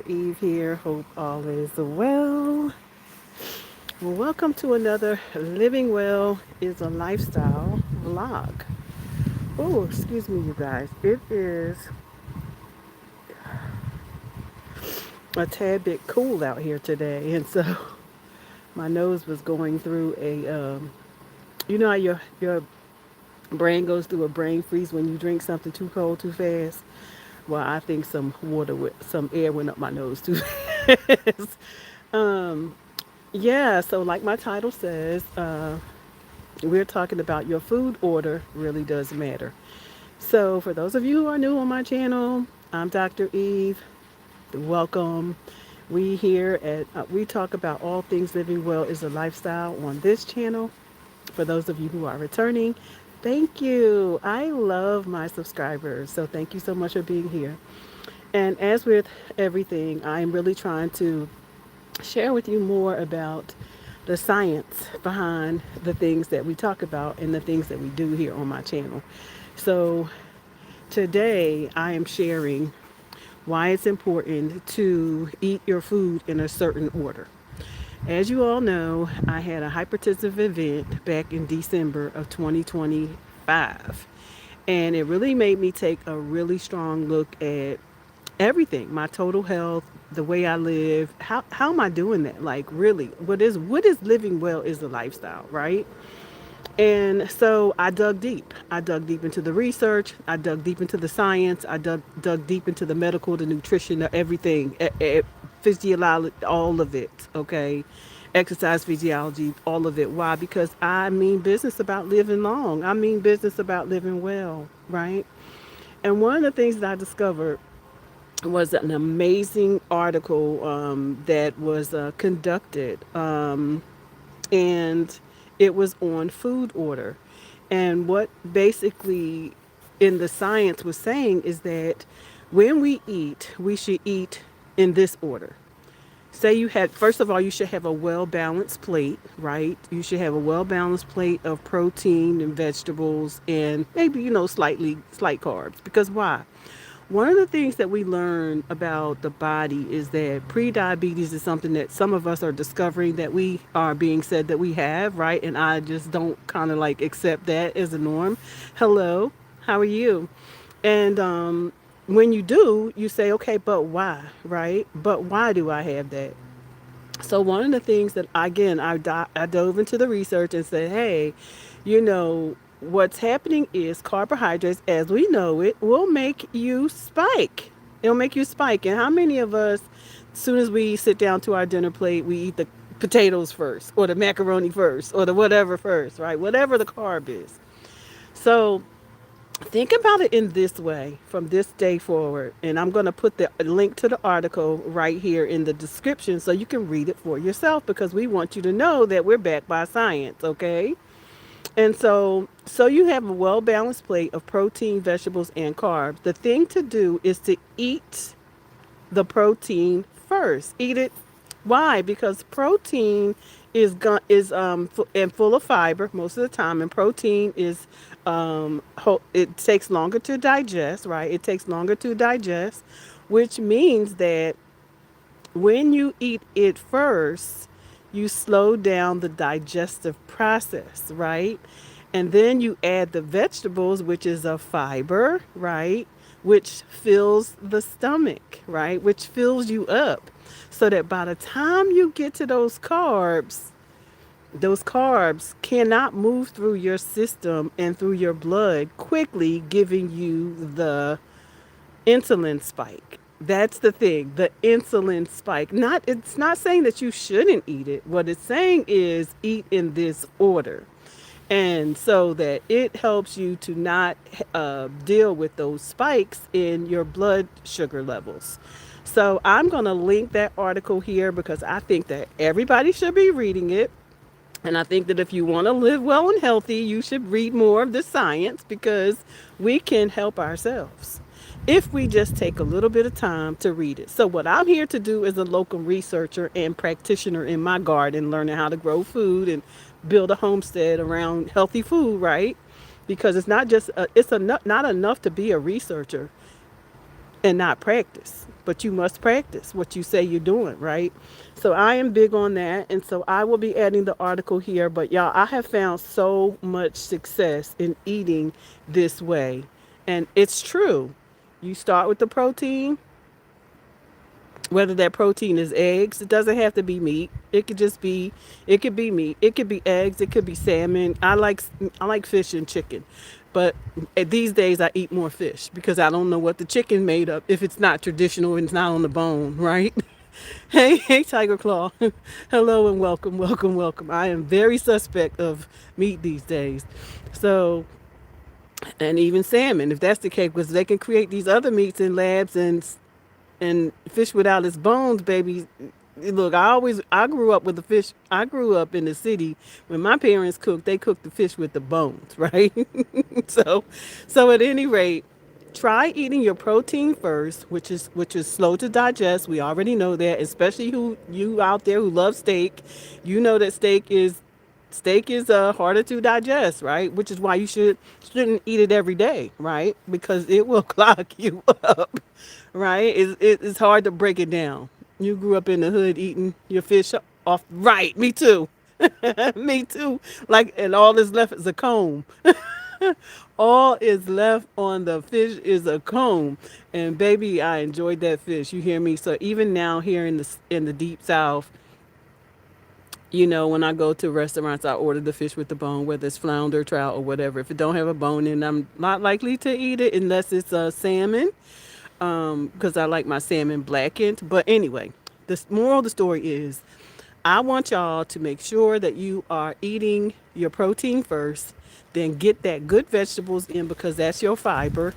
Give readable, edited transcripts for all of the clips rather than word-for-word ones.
Eve here. Hope all is well. Welcome to another Living Well is a Lifestyle vlog. Oh, excuse me, you guys. It is a tad bit cool out here today, and so my nose was going through you know how your brain goes through a brain freeze when you drink something too cold too fast. Well, I think some air went up my nose too fast. Um, yeah. So, like my title says, we're talking about your food order really does matter. So, for those of you who are new on my channel, I'm Dr. Eve. Welcome. We talk about all things living well is a lifestyle on this channel. For those of you who are returning, thank you. I love my subscribers, so thank you so much for being here. And as with everything, I'm really trying to share with you more about the science behind the things that we talk about and the things that we do here on my channel. So today I am sharing why it's important to eat your food in a certain order. As you all know, I had a hypertensive event back in December of 2025. And it really made me take a really strong look at everything, my total health, the way I live. How am I doing that? Like really, what is living well is a lifestyle, right? And so I dug deep. I dug deep into the research. I dug deep into the science. I dug deep into the medical, the nutrition, the everything, physiology, all of it. Okay, exercise physiology, all of it. Why? Because I mean business about living long. I mean business about living well, right? And one of the things that I discovered was an amazing article that was conducted, and it was on food order. And what basically in the science was saying is that when we eat, we should eat in this order. Say you had, first of all, you should have a well balanced plate, right? You should have a well balanced plate of protein and vegetables and maybe, slight carbs. Because why? One of the things that we learn about the body is that pre-diabetes is something that some of us are discovering that we are being said that we have, right? And I just don't kind of like accept that as a norm. Hello, how are you? And when you do, you say, okay, but why, right? But why do I have that? So one of the things that again I dove into the research and said, hey, what's happening is carbohydrates, as we know it, will make you spike. It'll make you spike. And how many of us, as soon as we sit down to our dinner plate, we eat the potatoes first, or the macaroni first, or the whatever first, right? Whatever the carb is. So think about it in this way from this day forward. And I'm going to put the link to the article right here in the description so you can read it for yourself because we want you to know that we're backed by science, okay? And so you have a well balanced plate of protein, vegetables, and carbs. The thing to do is to eat the protein first. Eat it. Why? Because protein and full of fiber most of the time, and protein is it takes longer to digest. Right? It takes longer to digest, which means that when you eat it first, you slow down the digestive process, right? And then you add the vegetables, which is a fiber, right? Which fills the stomach, right? Which fills you up. So that by the time you get to those carbs cannot move through your system and through your blood quickly, giving you the insulin spike. That's the thing, the insulin spike. It's not saying that you shouldn't eat it. What it's saying is eat in this order. And so that it helps you to not deal with those spikes in your blood sugar levels. So I'm going to link that article here because I think that everybody should be reading it. And I think that if you want to live well and healthy, you should read more of the science because we can help ourselves if we just take a little bit of time to read it. So, what I'm here to do as a local researcher and practitioner in my garden, learning how to grow food and build a homestead around healthy food, right? Because it's not just not enough to be a researcher. and not practice. But you must practice what you say you're doing, right? So I am big on that. And so I will be adding the article here. But y'all, I have found so much success in eating this way. And it's true. You start with the protein, whether that protein is eggs. It doesn't have to be meat. It could just be, it could be meat, it could be eggs, it could be salmon. I like fish and chicken, but these days I eat more fish because I don't know what the chicken made of if it's not traditional and it's not on the bone, right? Hey, Tiger Claw. Hello and welcome, welcome, welcome. I am very suspect of meat these days. So, and even salmon, if that's the case, because they can create these other meats in labs and fish without its bones, baby. Look, I grew up with the fish. I grew up in the city when my parents cooked. They cooked the fish with the bones, right? so, so at any rate, try eating your protein first, which is slow to digest. We already know that, especially who you out there who love steak. You know that steak is harder to digest, right? Which is why shouldn't eat it every day, right? Because it will clog you up, right? It's hard to break it down. You grew up in the hood eating your fish off, right? Me too. Me too. Like, and all that's left is a comb. All is left on the fish is a comb, and baby, I enjoyed that fish. You hear me? So even now here in the deep south, when I go to restaurants, I order the fish with the bone, whether it's flounder, trout, or whatever. If it don't have a bone in, I'm not likely to eat it unless it's a salmon, because I like my salmon blackened. But anyway, the moral of the story is, I want y'all to make sure that you are eating your protein first, then get that good vegetables in because that's your fiber,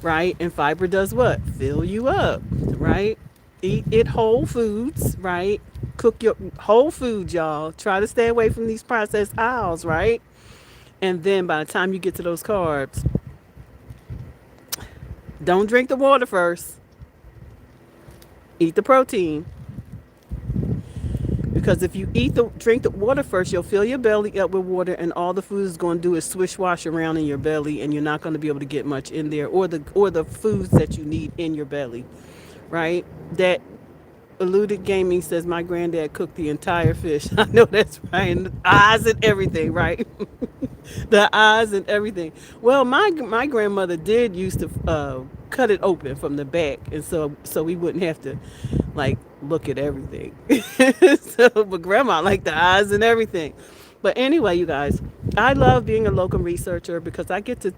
right? And fiber does what? Fill you up, right? Eat it whole foods, right? Cook your whole foods, y'all. Try to stay away from these processed aisles, right? And then by the time you get to those carbs, don't drink the water first. Eat the protein. Because if you drink the water first, you'll fill your belly up with water, and all the food is going to do is swish wash around in your belly, and you're not going to be able to get much in there, or the foods that you need in your belly, right? That Eluded Gaming says my granddad cooked the entire fish. I know that's right, and the eyes and everything, right? The eyes and everything. Well, my grandmother did used to cut it open from the back, and so we wouldn't have to like look at everything. But grandma liked the eyes and everything. But anyway, you guys, I love being a local researcher because I get to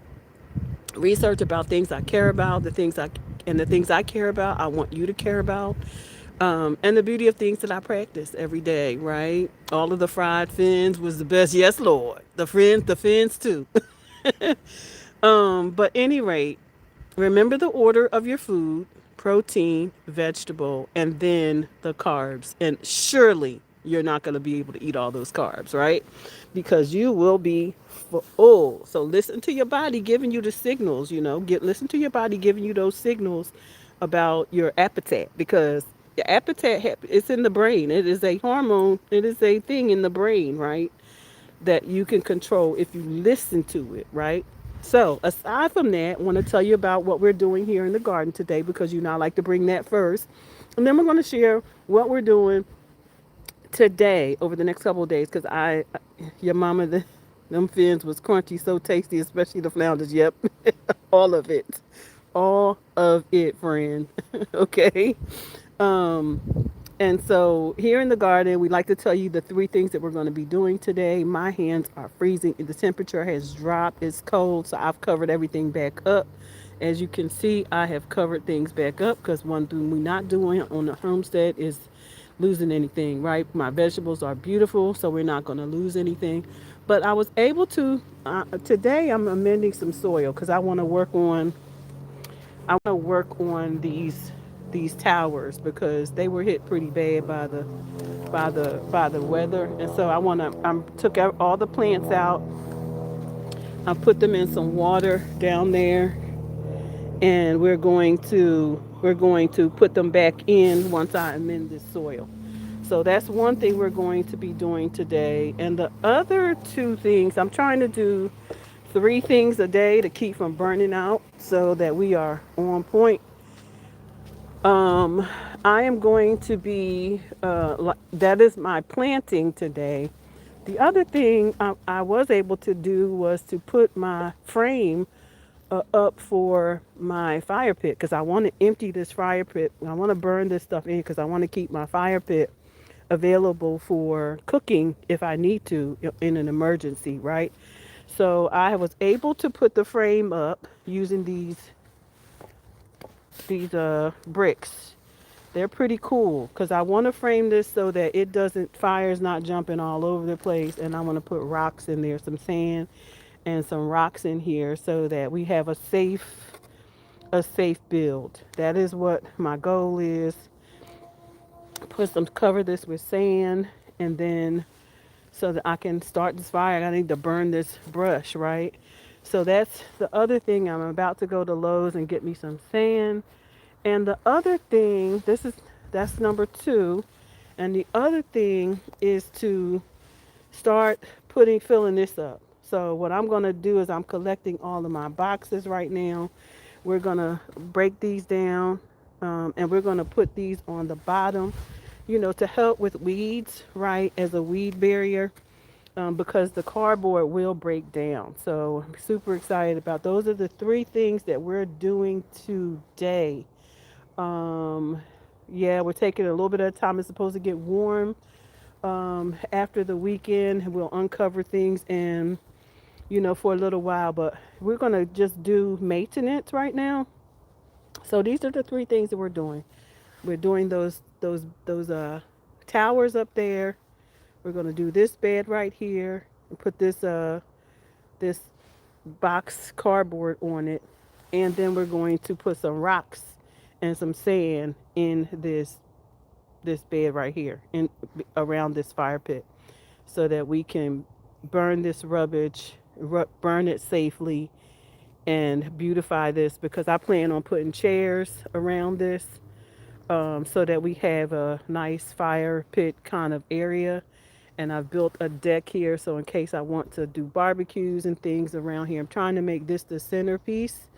research about things I care about, the things I care about, I want you to care about. And the beauty of things that I practice every day, right? All of the fried fins was the best. Yes, Lord. The fins too. But any rate, remember the order of your food: protein, vegetable, and then the carbs. And surely you're not going to be able to eat all those carbs, right? Because you will be full. So listen to your body giving you the signals, listen to your body giving you those signals about your appetite, because your appetite it's in the brain. It is a hormone. It is a thing in the brain, right? That you can control if you listen to it, right? So, aside from that, I want to tell you about what we're doing here in the garden today because I like to bring that first. And then we're going to share what we're doing today over the next couple of days because your mama, them fins was crunchy, so tasty, especially the flounders. Yep, all of it. All of it, friend. Okay. And so here in the garden, we like to tell you the three things that we're going to be doing today. My hands are freezing. The temperature has dropped. It's cold, so I've covered everything back up. As you can see, I have covered things back up because one thing we're not doing on the homestead is losing anything, right? My vegetables are beautiful, so we're not going to lose anything. But I was able to, today I'm amending some soil because I want to work on these towers because they were hit pretty bad by the weather, and so I took out all the plants out. I put them in some water down there, and we're going to put them back in once I amend this soil. So that's one thing we're going to be doing today, and the other two things I'm trying to do. Three things a day to keep from burning out so that we are on point. Um, I am going to be, that is my planting today. The other thing I was able to do was to put my frame up for my fire pit because I want to empty this fire pit. I want to burn this stuff in because I want to keep my fire pit available for cooking if I need to in an emergency, right? So I was able to put the frame up using these bricks. They're pretty cool because I want to frame this so that it doesn't fire's not jumping all over the place, and I want to put rocks in there, some sand and some rocks in here so that we have a safe build. That is what my goal is. Cover this with sand, and then so that I can start this fire. I need to burn this brush, right? So that's the other thing. I'm about to go to Lowe's and get me some sand. And the other thing, that's number two. And the other thing is to start filling this up. So what I'm going to do is I'm collecting all of my boxes right now. We're going to break these down, and we're going to put these on the bottom, to help with weeds, right, as a weed barrier, because the cardboard will break down. So I'm super excited about those are the three things that we're doing today. Um, yeah, we're taking a little bit of time. It's supposed to get warm after the weekend. We'll uncover things and for a little while, but we're gonna just do maintenance right now. So these are the three things that we're doing. We're doing those towers up there. We're gonna do this bed right here and put this box cardboard on it, and then we're going to put some rocks and some sand in this bed right here in around this fire pit so that we can burn this rubbish, burn it safely, and beautify this because I plan on putting chairs around this, so that we have a nice fire pit kind of area. And I've built a deck here so in case I want to do barbecues and things around here. I'm trying to make this the centerpiece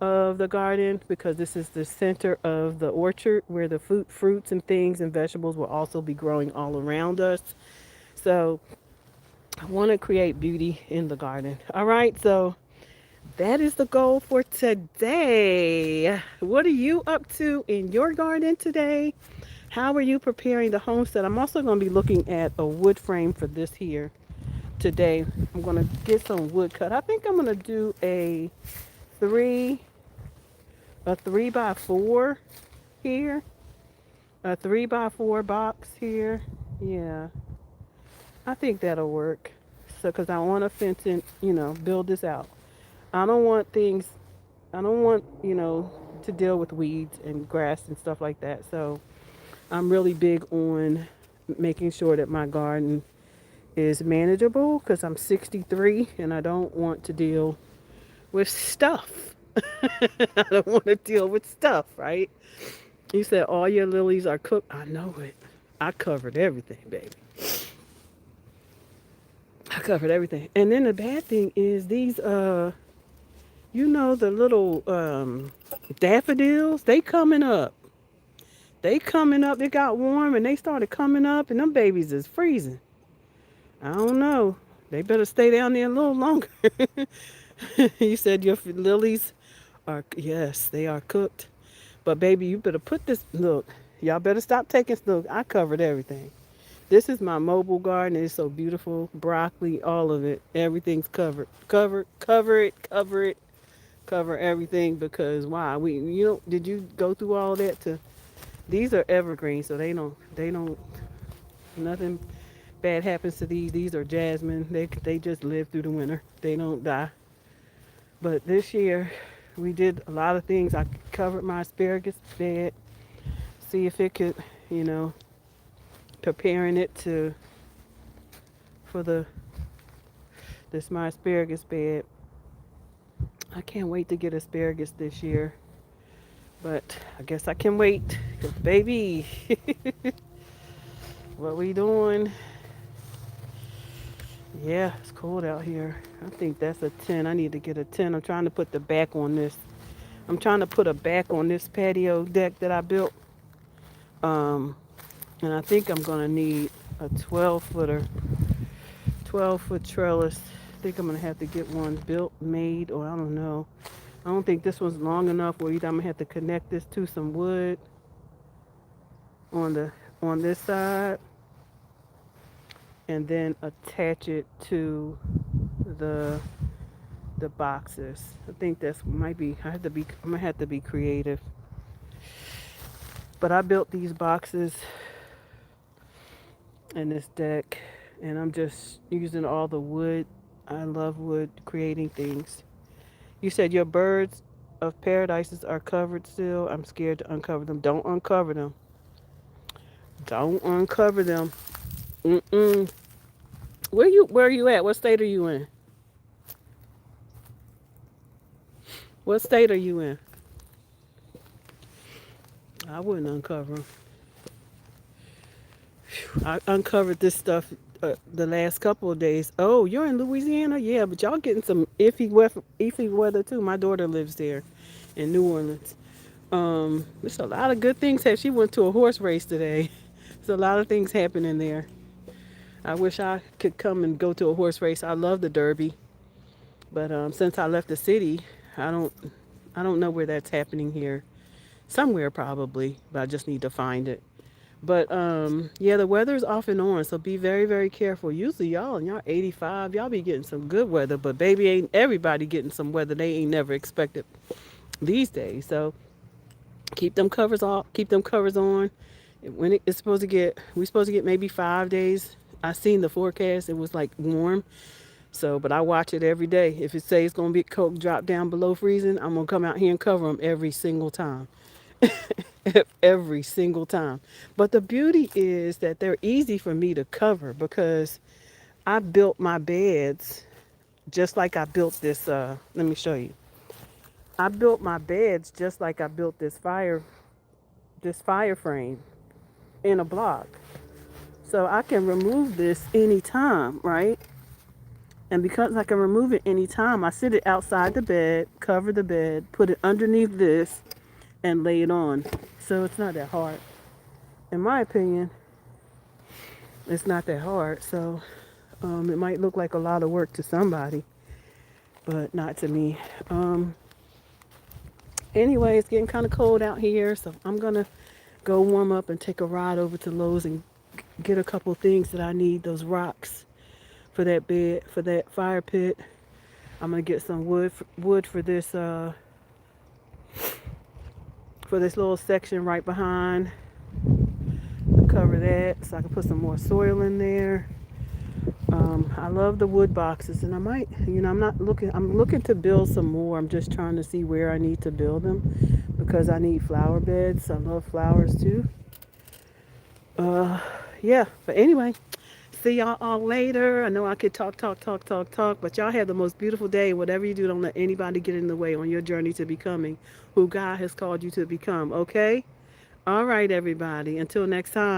of the garden because this is the center of the orchard where the fruits and things and vegetables will also be growing all around us. So I want to create beauty in the garden. All right, so that is the goal for today. What are you up to in your garden today? How are you preparing the homestead? I'm also going to be looking at a wood frame for this here today. I'm going to get some wood cut. I think I'm going to do three a 3x4 here, a 3x4 box here. Yeah, I think that'll work. So, because I want to fence and build this out. I don't want things. I don't want to deal with weeds and grass and stuff like that. So I'm really big on making sure that my garden is manageable because I'm 63 and I don't want to deal with stuff. I don't want to deal with stuff, right? You said all your lilies are cooked. I know it. I covered everything, baby. I covered everything. And then the bad thing is these the little daffodils, they coming up. They coming up. It got warm and they started coming up and them babies is freezing. I don't know. They better stay down there a little longer. You said your lilies are, yes, they are cooked. But baby, you better put this, look, y'all better stop taking, look, I covered everything. This is my mobile garden. It's so beautiful. Broccoli, all of it. Everything's covered. Cover everything because why? Did you go through all that these are evergreen, so they don't, nothing bad happens to these. These are jasmine. They just live through the winter. They don't die. But this year, we did a lot of things. I covered my asparagus bed, see if it could, you know, preparing it to for this my asparagus bed. I can't wait to get asparagus this year, but I guess I can wait. 'Cause baby, what we doing? Yeah, it's cold out here. I think that's a 10. I need to get a 10. I'm trying to put the back on this I'm trying to put a back on this patio deck that I built. Um, and I think I'm gonna need a 12 foot trellis. I think I'm gonna have to get one built, made, or I don't know. I don't think this one's long enough, or either I'm gonna have to connect this to some wood on the on this side, and then attach it to the the boxes. I think that's might be. I'm gonna have to be creative. But I built these boxes and this deck, and I'm just using all the wood. I love wood, creating things. You said your birds of paradises are covered still. I'm scared to uncover them. Don't uncover them. Don't uncover them. Mm-mm. Where are you at? What state are you in? What state are you in? I wouldn't uncover them. I uncovered this stuff the last couple of days. Oh, you're in Louisiana? Yeah, but y'all getting some iffy weather too. My daughter lives there in New Orleans. There's a lot of good things. She went to a horse race today. There's a lot of things happening there. I wish I could come and go to a horse race. I love the Derby, but since I left the city, I don't I don't know where that's happening here. Somewhere probably, but I just need to find it. But yeah, the weather's off and on, so be very, very careful. Usually y'all 85, y'all be getting some good weather, but baby, ain't everybody getting some weather they ain't never expected these days. So keep them covers off, keep them covers on. When it's supposed to get, we're supposed to get maybe 5 days. I seen the forecast; it was like warm. So, but I watch it every day. If it says it's gonna be cold, drop down below freezing, I'm gonna come out here and cover them every single time. Every single time. But the beauty is that they're easy for me to cover because I built my beds just like I built this. Let me show you. I built my beds just like I built this fire frame in a block. So I can remove this anytime, right? And because I can remove it anytime, I sit it outside the bed, cover the bed, put it underneath this, and lay it on. So it's not that hard. In my opinion, it's not that hard. So it might look like a lot of work to somebody, but not to me. Anyway, it's getting kind of cold out here, so I'm gonna go warm up and take a ride over to Lowe's and get a couple things that I need. Those rocks for that bed, for that fire pit. I'm gonna get some wood for this little section right behind. Cover that so I can put some more soil in there. I love the wood boxes, and I might, I'm looking to build some more. I'm just trying to see where I need to build them because I need flower beds. I love flowers too. Yeah, but anyway, see y'all all later. I know I could talk, but y'all have the most beautiful day. Whatever you do, don't let anybody get in the way on your journey to becoming who God has called you to become, okay? All right, everybody. Until next time.